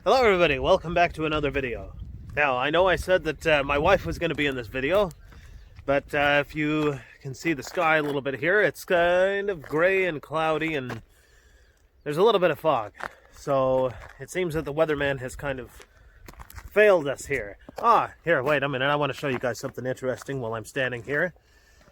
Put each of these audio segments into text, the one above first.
Hello everybody, welcome back to another video. Now, I know I said that my wife was going to be in this video, but if you can see the sky a little bit here, it's kind of gray and cloudy and there's a little bit of fog. So it seems that the weatherman has kind of failed us here. Here, wait a minute, I want to show you guys something interesting while I'm standing here.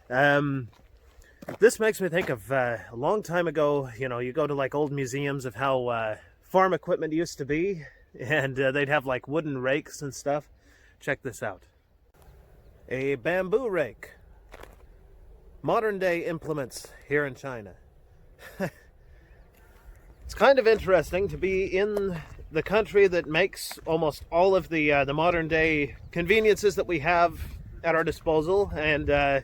This makes me think of a long time ago, you go to like old museums of how farm equipment used to be, and they'd have like wooden rakes and stuff. Check this out. A bamboo rake. Modern day implements here in China. It's kind of interesting to be in the country that makes almost all of the modern day conveniences that we have at our disposal, and to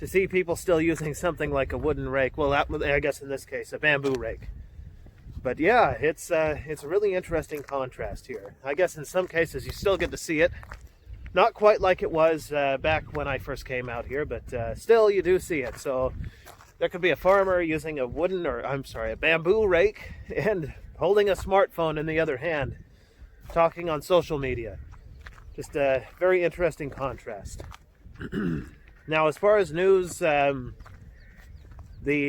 see people still using something like a wooden rake. Well, I guess in this case, a bamboo rake. But yeah, it's a really interesting contrast here. I guess in some cases you still get to see it. Not quite like it was back when I first came out here, but still you do see it. So there could be a farmer using a bamboo rake and holding a smartphone in the other hand, talking on social media. Just a very interesting contrast. Now, as far as news, the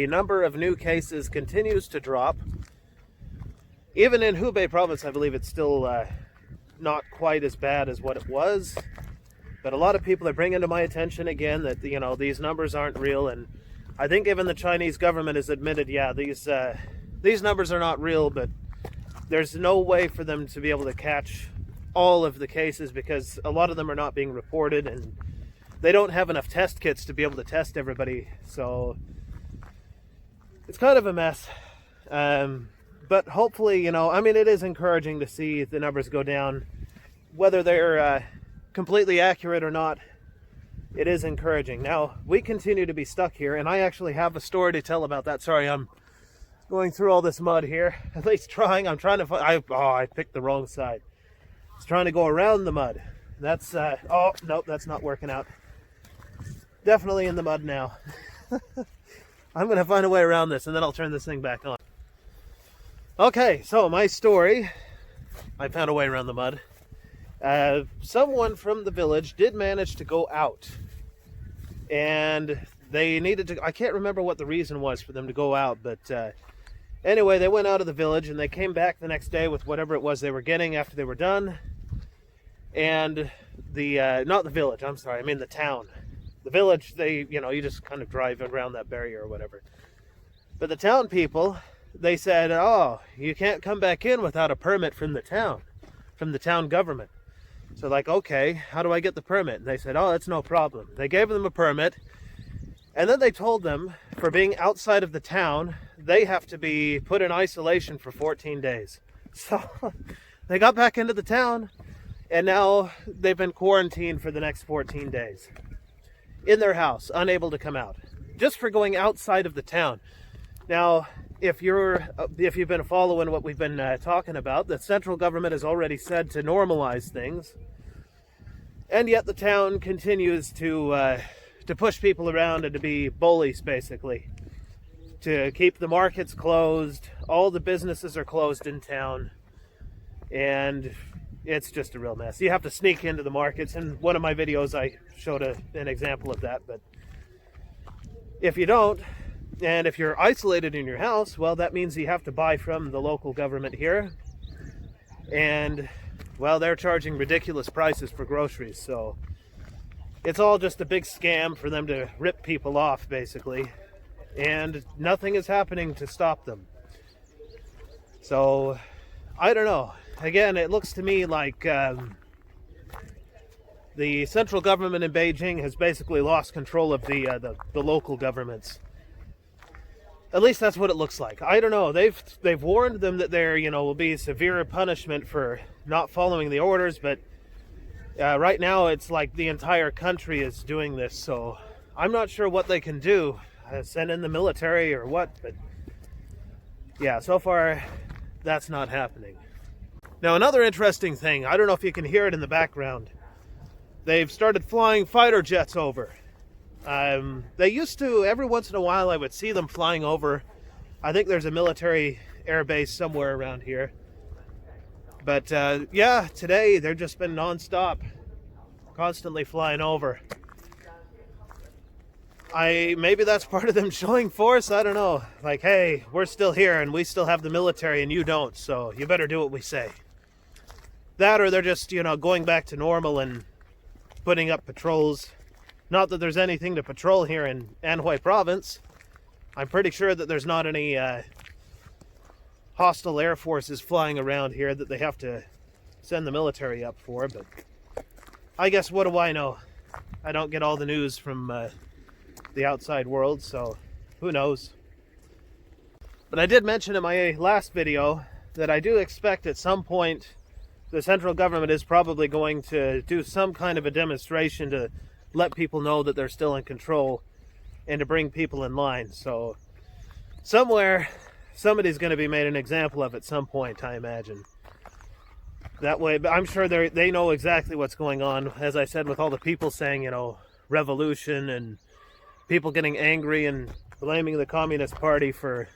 number of new cases continues to drop. Even in HuBei province, I believe it's still not quite as bad as what it was. But a lot of people are bringing to my attention again that, these numbers aren't real. And I think even the Chinese government has admitted, yeah, these numbers are not real, but there's no way for them to be able to catch all of the cases because a lot of them are not being reported and they don't have enough test kits to be able to test everybody. So it's kind of a mess. But hopefully, it is encouraging to see the numbers go down. Whether they're completely accurate or not, it is encouraging. Now, we continue to be stuck here, and I actually have a story to tell about that. Sorry, I'm going through all this mud here. At least trying. I'm trying to find... I picked the wrong side. I was trying to go around the mud. That's... nope, that's not working out. Definitely in the mud now. I'm going to find a way around this, and then I'll turn this thing back on. Okay, so my story, I found a way around the mud. Someone from the village did manage to go out. And they needed to, I can't remember what the reason was for them to go out, but anyway, they went out of the village and they came back the next day with whatever it was they were getting after they were done. And not the village, I'm sorry, I mean the town. The village, you just kind of drive around that barrier or whatever. But the town people, they said, you can't come back in without a permit from the town government. So like, okay, how do I get the permit? And they said, that's no problem. They gave them a permit, and then they told them for being outside of the town, they have to be put in isolation for 14 days. So they got back into the town, and now they've been quarantined for the next 14 days. In their house, unable to come out. Just for going outside of the town. Now, if you've been following what we've been talking about, the central government has already said to normalize things, and yet the town continues to push people around and to be bullies, basically, to keep the markets closed. All the businesses are closed in town, and it's just a real mess. You have to sneak into the markets. In one of my videos, I showed an example of that, but if you don't, and if you're isolated in your house, well, that means you have to buy from the local government here. And, well, they're charging ridiculous prices for groceries. So it's all just a big scam for them to rip people off, basically. And nothing is happening to stop them. So, I don't know. Again, it looks to me like the central government in Beijing has basically lost control of the local governments. At least that's what it looks like. I don't know. They've warned them that there, will be severe punishment for not following the orders, but right now it's like the entire country is doing this. So I'm not sure what they can do. Send in the military or what, but yeah, so far that's not happening. Now, another interesting thing, I don't know if you can hear it in the background. They've started flying fighter jets over. They used to, every once in a while, I would see them flying over. I think there's a military air base somewhere around here. But yeah, today they've just been non-stop, constantly flying over. Maybe that's part of them showing force, I don't know. Like, hey, we're still here and we still have the military and you don't, so you better do what we say. That, or they're just, going back to normal and putting up patrols. Not that there's anything to patrol here in Anhui province. I'm pretty sure that there's not any hostile air forces flying around here that they have to send the military up for, but I guess what do I know? I don't get all the news from the outside world, so who knows. But I did mention in my last video that I do expect at some point the central government is probably going to do some kind of a demonstration to let people know that they're still in control and to bring people in line. So somewhere, somebody's going to be made an example of at some point, I imagine. That way, but I'm sure they know exactly what's going on. As I said, with all the people saying, revolution and people getting angry and blaming the Communist Party for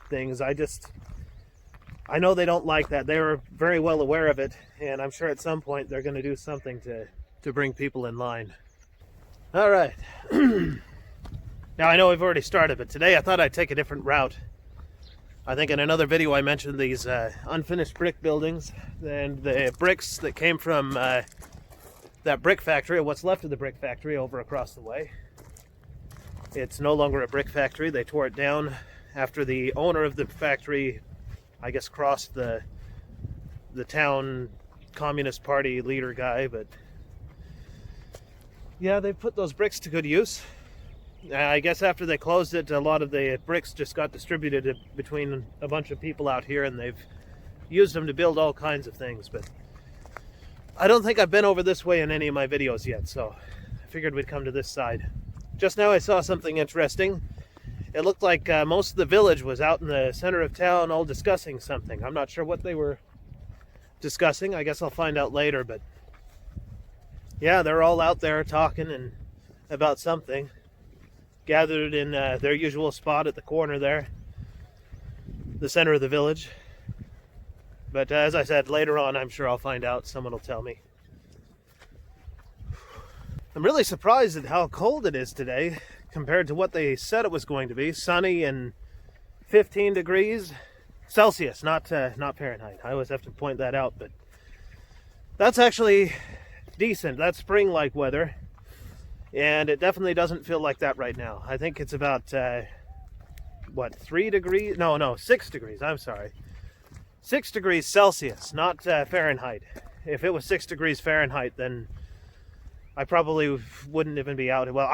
things. I know they don't like that. They were very well aware of it, and I'm sure at some point they're going to do something to bring people in line. All right. Now, I know we've already started, but today I thought I'd take a different route. I think in another video I mentioned these unfinished brick buildings and the bricks that came from that brick factory, or what's left of the brick factory over across the way. It's no longer a brick factory. They tore it down after the owner of the factory, I guess, crossed the town Communist Party leader guy. But yeah, they put those bricks to good use. I guess after they closed it, a lot of the bricks just got distributed between a bunch of people out here, and they've used them to build all kinds of things. But I don't think I've been over this way in any of my videos yet, so I figured we'd come to this side. Just now I saw something interesting. It looked like most of the village was out in the center of town all discussing something. I'm not sure what they were discussing. I guess I'll find out later, but yeah, they're all out there talking and about something. Gathered in their usual spot at the corner there, the center of the village. But as I said, later on I'm sure I'll find out. Someone will tell me. I'm really surprised at how cold it is today compared to what they said it was going to be. Sunny and 15 degrees Celsius, not Fahrenheit. I always have to point that out, but that's actually decent. That's spring-like weather, and it definitely doesn't feel like that right now. I think it's about 3 degrees? No, 6 degrees. I'm sorry. 6 degrees Celsius, not Fahrenheit. If it was 6 degrees Fahrenheit, then I probably wouldn't even be out. Well,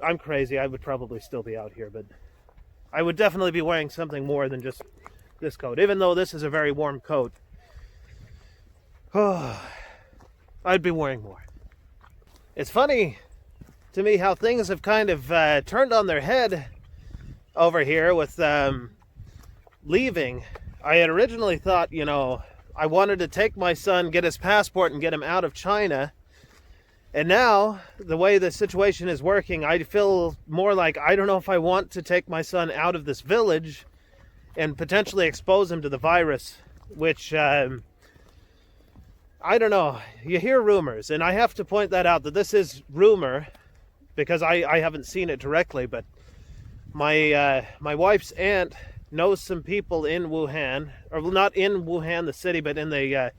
I'm crazy. I would probably still be out here, but I would definitely be wearing something more than just this coat. Even though this is a very warm coat, I'd be wearing more. It's funny to me how things have kind of turned on their head over here with leaving. I had originally thought, I wanted to take my son, get his passport, and get him out of China. And now, the way the situation is working, I feel more like I don't know if I want to take my son out of this village and potentially expose him to the virus, which, I don't know. You hear rumors, and I have to point that out, that this is rumor, because I haven't seen it directly, but my wife's aunt knows some people in Wuhan, or not in Wuhan, the city, but in the...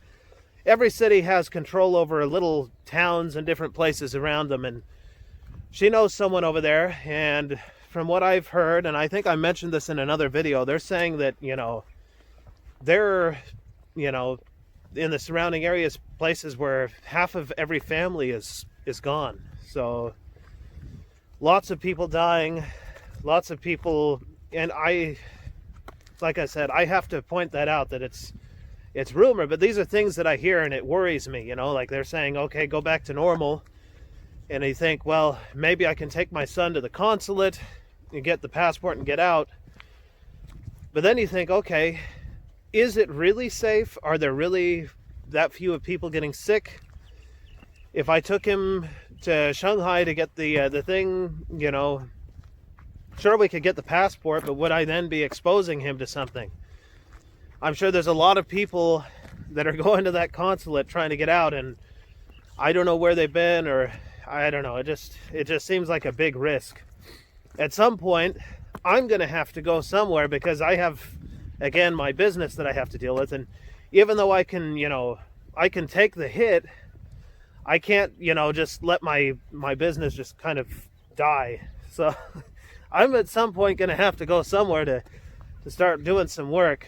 every city has control over little towns and different places around them, and she knows someone over there, and from what I've heard, and I think I mentioned this in another video, they're saying that, they're, in the surrounding areas, places where half of every family is gone. So lots of people dying, lots of people, and like I said, I have to point that out, that it's rumor, but these are things that I hear, and it worries me, like they're saying, okay, go back to normal, and you think, well, maybe I can take my son to the consulate and get the passport and get out. But then you think, okay, is it really safe? Are there really that few of people getting sick? If I took him to Shanghai to get the thing, sure, we could get the passport, but would I then be exposing him to something? I'm sure there's a lot of people that are going to that consulate trying to get out, and I don't know where they've been, or I don't know. It just seems like a big risk. At some point, I'm going to have to go somewhere because I have, again, my business that I have to deal with. And even though I can, I can take the hit, I can't, just let my business just kind of die. So I'm at some point going to have to go somewhere to start doing some work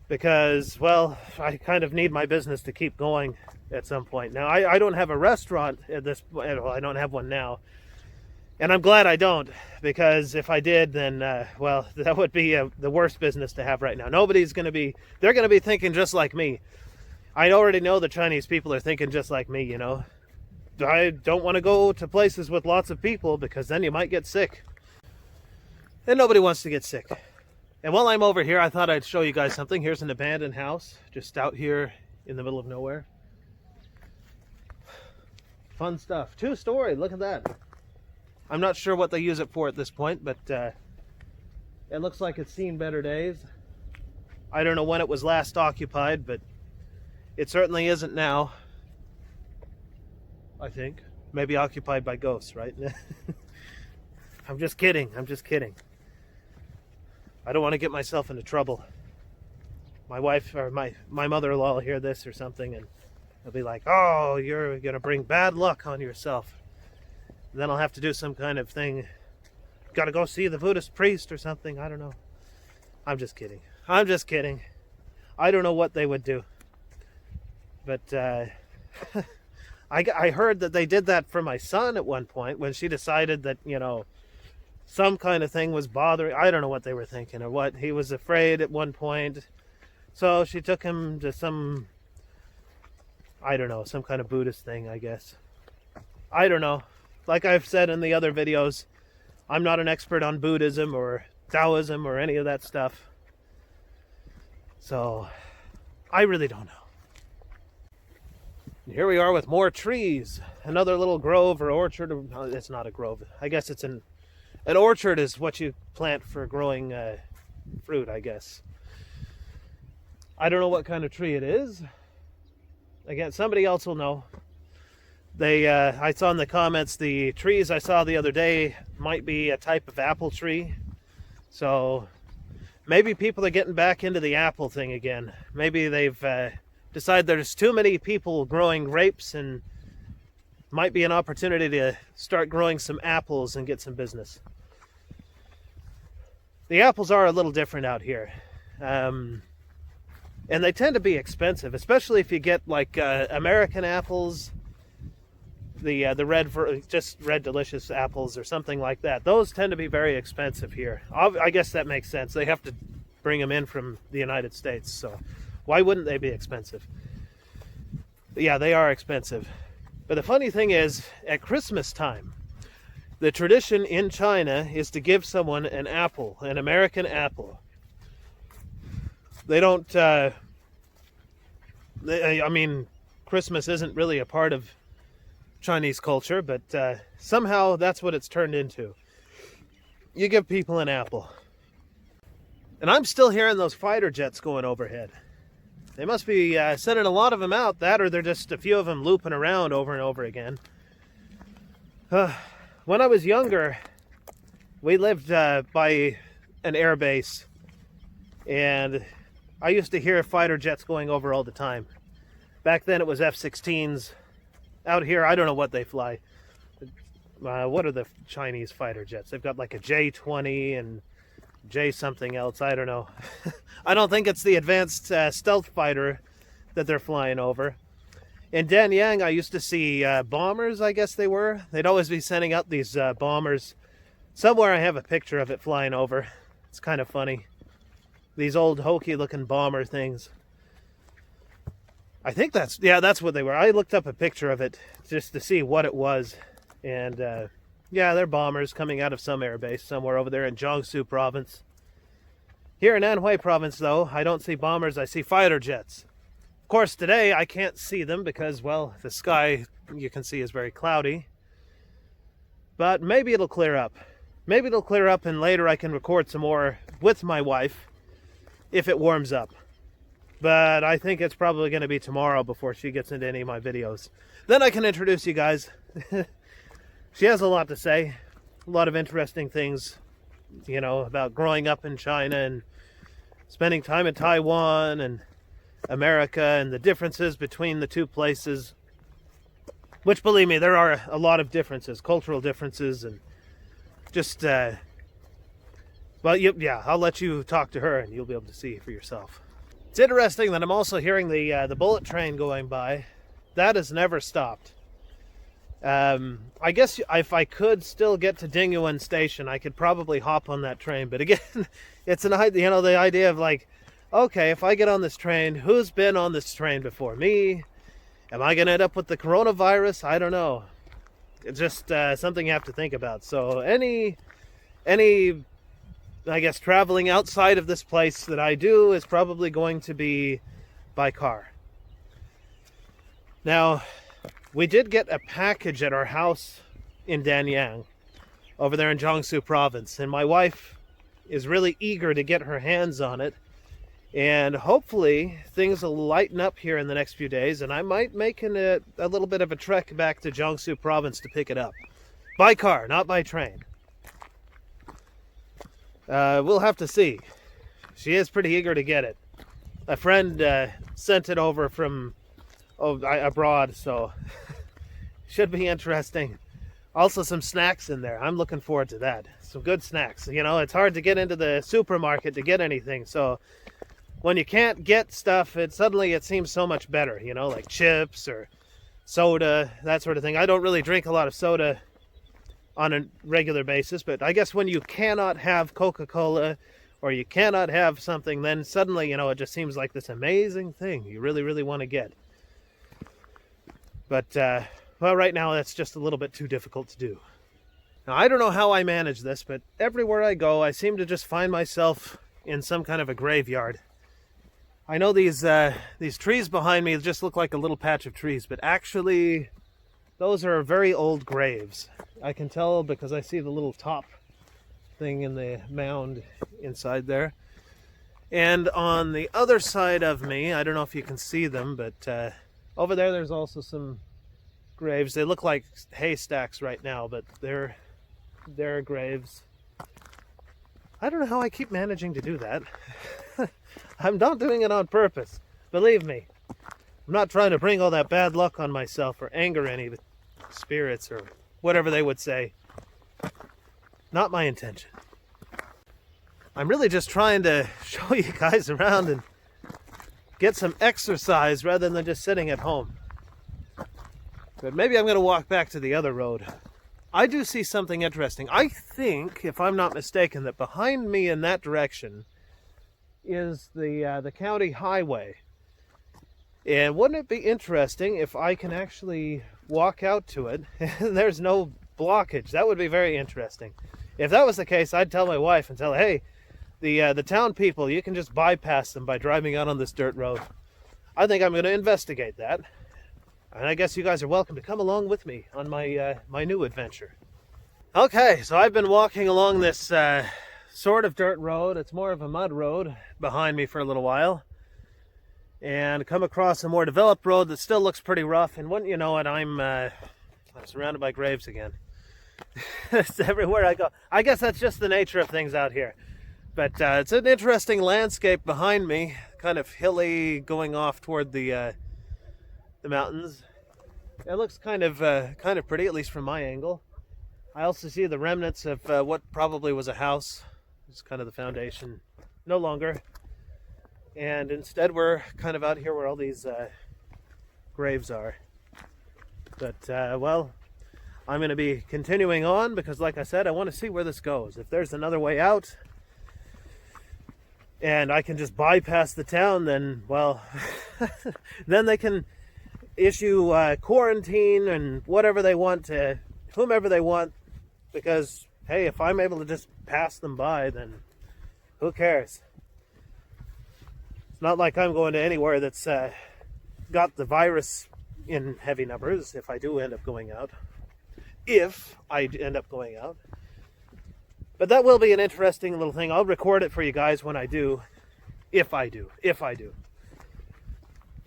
because, well, I kind of need my business to keep going at some point. Now, I don't have a restaurant at this point. Well, I don't have one now. And I'm glad I don't, because if I did, then, well, that would be the worst business to have right now. Nobody's going to be, they're going to be thinking just like me. I already know the Chinese people are thinking just like me, I don't want to go to places with lots of people because then you might get sick. And nobody wants to get sick. And while I'm over here, I thought I'd show you guys something. Here's an abandoned house just out here in the middle of nowhere. Fun stuff. 2-story, look at that. I'm not sure what they use it for at this point, but it looks like it's seen better days. I don't know when it was last occupied, but it certainly isn't now. I think. Maybe occupied by ghosts, right? I'm just kidding. I'm just kidding. I don't want to get myself into trouble. My wife or my mother-in-law will hear this or something, and they'll be like, oh, you're going to bring bad luck on yourself. Then I'll have to do some kind of thing. Got to go see the Buddhist priest or something. I don't know. I'm just kidding. I'm just kidding. I don't know what they would do. But I heard that they did that for my son at one point when she decided that, some kind of thing was bothering. I don't know what they were thinking or what. He was afraid at one point. So she took him to some, I don't know, some kind of Buddhist thing, I guess. I don't know. Like I've said in the other videos, I'm not an expert on Buddhism or Taoism or any of that stuff. So, I really don't know. Here we are with more trees. Another little grove or orchard. No, it's not a grove. I guess it's an orchard is what you plant for growing fruit, I guess. I don't know what kind of tree it is. Again, somebody else will know. I saw in the comments the trees I saw the other day might be a type of apple tree. So maybe people are getting back into the apple thing again. Maybe they've decided there's too many people growing grapes and might be an opportunity to start growing some apples and get some business. The apples are a little different out here. And they tend to be expensive, especially if you get like American apples. The red delicious apples or something like that. Those tend to be very expensive here. I guess that makes sense. They have to bring them in from the United States, so why wouldn't they be expensive? But yeah, they are expensive. But the funny thing is, at Christmas time, the tradition in China is to give someone an apple, an American apple. They don't, I mean, Christmas isn't really a part of Chinese culture, but somehow that's what it's turned into. You give people an apple. And I'm still hearing those fighter jets going overhead. They must be sending a lot of them out, that or they're just a few of them looping around over and over again. When I was younger, we lived by an air base, and I used to hear fighter jets going over all the time. Back then it was F-16s. Out here, I don't know what they fly. What are the Chinese fighter jets? They've got like a J-20 and J something else. I don't know. I don't think it's the advanced stealth fighter that they're flying over. In Danyang, I used to see bombers, I guess they were. They'd always be sending out these bombers. Somewhere I have a picture of it flying over. It's kind of funny. These old hokey looking bomber things. I think that's what they were. I looked up a picture of it just to see what it was. And yeah, they're bombers coming out of some airbase somewhere over there in Jiangsu province. Here in Anhui province, though, I don't see bombers, I see fighter jets. Of course, today I can't see them because, well, the sky, you can see, is very cloudy. But maybe it'll clear up. Maybe it'll clear up and later I can record some more with my wife if it warms up. but I think it's probably going to be tomorrow before she gets into any of my videos. Then I can introduce you guys. She has a lot to say, a lot of interesting things, you know, about growing up in China and spending time in Taiwan and America and the differences between the two places. Which, believe me, there are a lot of differences, cultural differences, and just, well, yeah, I'll let you talk to her and you'll be able to see for yourself. It's interesting that I'm also hearing the bullet train going by. That has never stopped. I guess if I could still get to Dingyuan Station, I could probably hop on that train. But again, it's the idea of like, okay, if I get on this train, who's been on this train before me? Am I going to end up with the coronavirus? I don't know. It's just something you have to think about. So any, I guess, traveling outside of this place that I do is probably going to be by car. Now, we did get a package at our house in Danyang, over there in Jiangsu province, and my wife is really eager to get her hands on it. And hopefully things will lighten up here in the next few days, and I might make a little bit of a trek back to Jiangsu province to pick it up. By car, not by train. We'll have to see. She is pretty eager to get it. A friend sent it over from abroad, so should be interesting. Also some snacks in there. I'm looking forward to that. Some good snacks. You know, it's hard to get into the supermarket to get anything, so when you can't get stuff, it seems so much better, you know, like chips or soda, that sort of thing. I don't really drink a lot of soda on a regular basis, but I guess when you cannot have Coca-Cola or you cannot have something, then suddenly, you know, it just seems like this amazing thing you really, really want to get. But, well, right now that's just a little bit too difficult to do. Now, I don't know how I manage this, but everywhere I go, I seem to just find myself in some kind of a graveyard. I know these trees behind me just look like a little patch of trees, but actually those are very old graves. I can tell because I see the little top thing in the mound inside there. And on the other side of me, I don't know if you can see them, but over there's also some graves. They look like haystacks right now, but they're graves. I don't know how I keep managing to do that. I'm not doing it on purpose. Believe me. I'm not trying to bring all that bad luck on myself or anger any of the spirits or whatever they would say. Not my intention. I'm really just trying to show you guys around and get some exercise rather than just sitting at home. But maybe I'm going to walk back to the other road. I do see something interesting. I think, if I'm not mistaken, that behind me in that direction is the county highway. And wouldn't it be interesting if I can actually walk out to it and there's no blockage? That would be very interesting. If that was the case, I'd tell my wife and tell her, hey, the town people, you can just bypass them by driving out on this dirt road. I think I'm going to investigate that. And I guess you guys are welcome to come along with me on my my new adventure. Okay, so I've been walking along this sort of dirt road. It's more of a mud road behind me for a little while. And come across a more developed road that still looks pretty rough. And wouldn't you know it, I'm surrounded by graves again. It's everywhere I go. I guess that's just the nature of things out here. But it's an interesting landscape behind me, kind of hilly, going off toward the mountains. It looks kind of pretty, at least from my angle. I also see the remnants of what probably was a house. It's kind of the foundation, no longer. And instead, we're kind of out here where all these graves are. But well, I'm going to be continuing on because, like I said, I want to see where this goes. If there's another way out, and I can just bypass the town, then, well, then they can issue quarantine and whatever they want to whomever they want, because, hey, if I'm able to just pass them by, then who cares? It's not like I'm going to anywhere that's got the virus in heavy numbers if I do end up going out. If I end up going out. But that will be an interesting little thing. I'll record it for you guys when I do. If I do.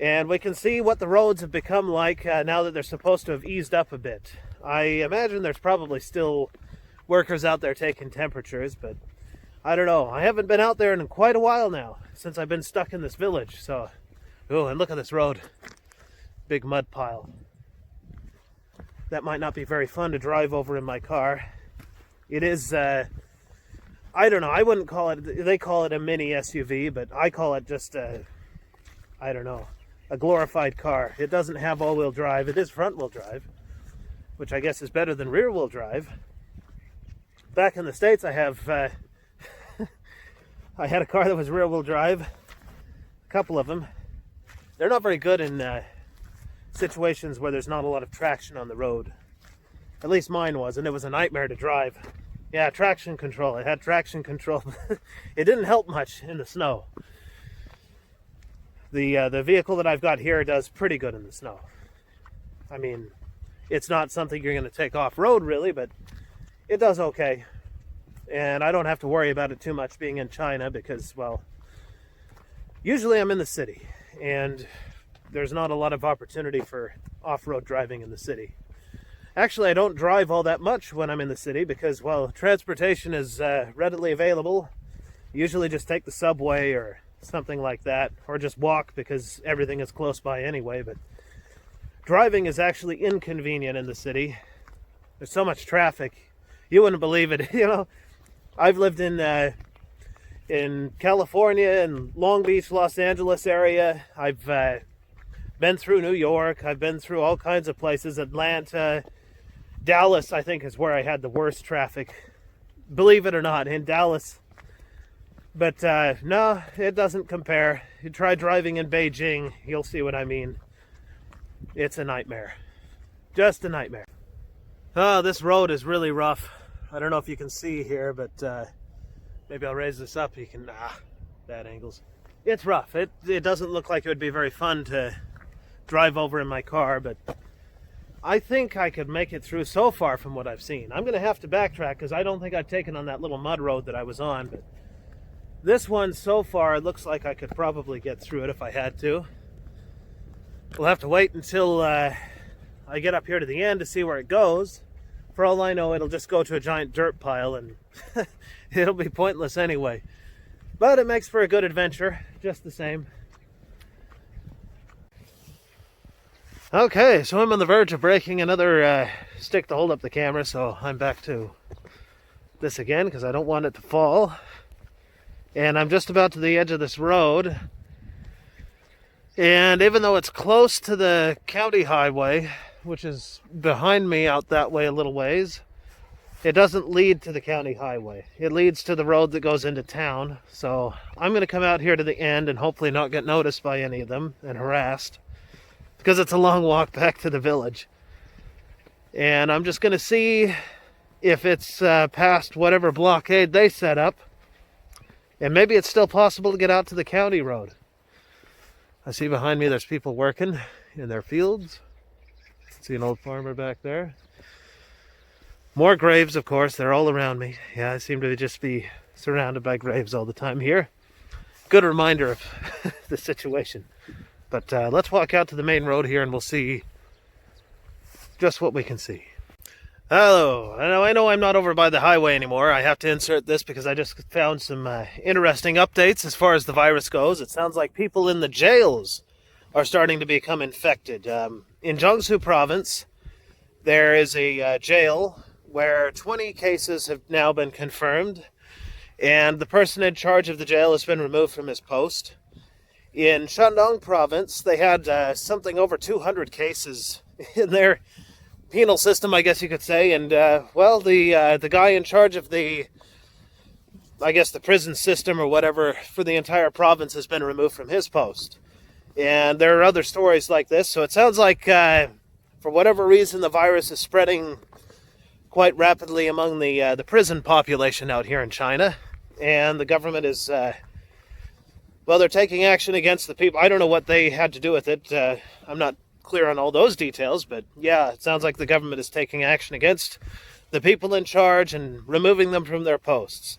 And we can see what the roads have become like now that they're supposed to have eased up a bit. I imagine there's probably still workers out there taking temperatures, but I don't know. I haven't been out there in quite a while now, since I've been stuck in this village. So, oh, and look at this road. Big mud pile. That might not be very fun to drive over in my car. It is, I don't know, I wouldn't call it, they call it a mini SUV, but I call it just I don't know, a glorified car. It doesn't have all-wheel drive. It is front-wheel drive, which I guess is better than rear-wheel drive. Back in the States, I have, I had a car that was rear-wheel drive, a couple of them. They're not very good in situations where there's not a lot of traction on the road. At least mine was, and it was a nightmare to drive. Yeah, traction control. It had traction control. It didn't help much in the snow. The vehicle that I've got here does pretty good in the snow. I mean, it's not something you're going to take off-road really, but it does okay. And I don't have to worry about it too much being in China because, well, usually I'm in the city, and there's not a lot of opportunity for off-road driving in the city. Actually, I don't drive all that much when I'm in the city because, well, transportation is readily available. Usually just take the subway or something like that, or just walk because everything is close by anyway. But driving is actually inconvenient in the city. There's so much traffic. You wouldn't believe it. You know, I've lived in California and Long Beach, Los Angeles area. I've been through New York. I've been through all kinds of places. Atlanta, Dallas, I think, is where I had the worst traffic. Believe it or not, in Dallas. But no, it doesn't compare. You try driving in Beijing, you'll see what I mean. It's a nightmare. Just a nightmare. Oh, this road is really rough. I don't know if you can see here, but maybe I'll raise this up. You can, bad angles. It's rough. It doesn't look like it would be very fun to drive over in my car, but I think I could make it through so far from what I've seen. I'm going to have to backtrack because I don't think I've taken on that little mud road that I was on, but this one so far, it looks like I could probably get through it if I had to. We'll have to wait until I get up here to the end to see where it goes. For all I know, it'll just go to a giant dirt pile and it'll be pointless anyway. But it makes for a good adventure, just the same. Okay, so I'm on the verge of breaking another stick to hold up the camera, so I'm back to this again because I don't want it to fall. And I'm just about to the edge of this road. And even though it's close to the county highway, which is behind me out that way a little ways, it doesn't lead to the county highway. It leads to the road that goes into town. So I'm going to come out here to the end and hopefully not get noticed by any of them and harassed, because it's a long walk back to the village. And I'm just going to see if it's past whatever blockade they set up. And maybe it's still possible to get out to the county road. I see behind me there's people working in their fields. See an old farmer back there. More graves, of course. They're all around me. Yeah, I seem to just be surrounded by graves all the time here. Good reminder of the situation. But let's walk out to the main road here and we'll see just what we can see. Hello. I know I'm not over by the highway anymore. I have to insert this because I just found some interesting updates as far as the virus goes. It sounds like people in the jails are starting to become infected. In Jiangsu province, there is a jail where 20 cases have now been confirmed, and the person in charge of the jail has been removed from his post. In Shandong province, they had something over 200 cases in their penal system, I guess you could say, and well, the guy in charge of the prison system or whatever for the entire province has been removed from his post. And there are other stories like this, so it sounds like for whatever reason the virus is spreading quite rapidly among the prison population out here in China, and the government is well, they're taking action against the people. I don't know what they had to do with it. I'm not clear on all those details, but yeah, it sounds like the government is taking action against the people in charge and removing them from their posts.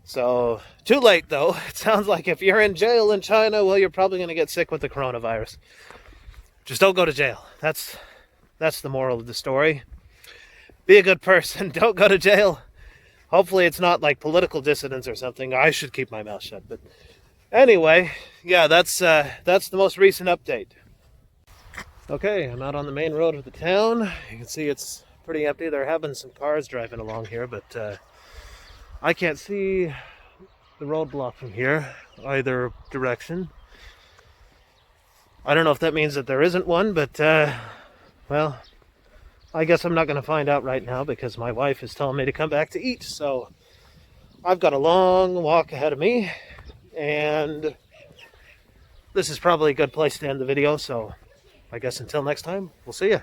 So, too late though. It sounds like if you're in jail in China, well, you're probably going to get sick with the coronavirus. Just don't go to jail. That's the moral of the story. Be a good person. Don't go to jail. Hopefully it's not like political dissidents or something. I should keep my mouth shut. But anyway, yeah, that's the most recent update. Okay, I'm out on the main road of the town. You can see it's pretty empty. There have been some cars driving along here, but I can't see the roadblock from here, either direction. I don't know if that means that there isn't one, but, well, I guess I'm not going to find out right now because my wife is telling me to come back to eat. So I've got a long walk ahead of me, and this is probably a good place to end the video. So I guess until next time, we'll see ya.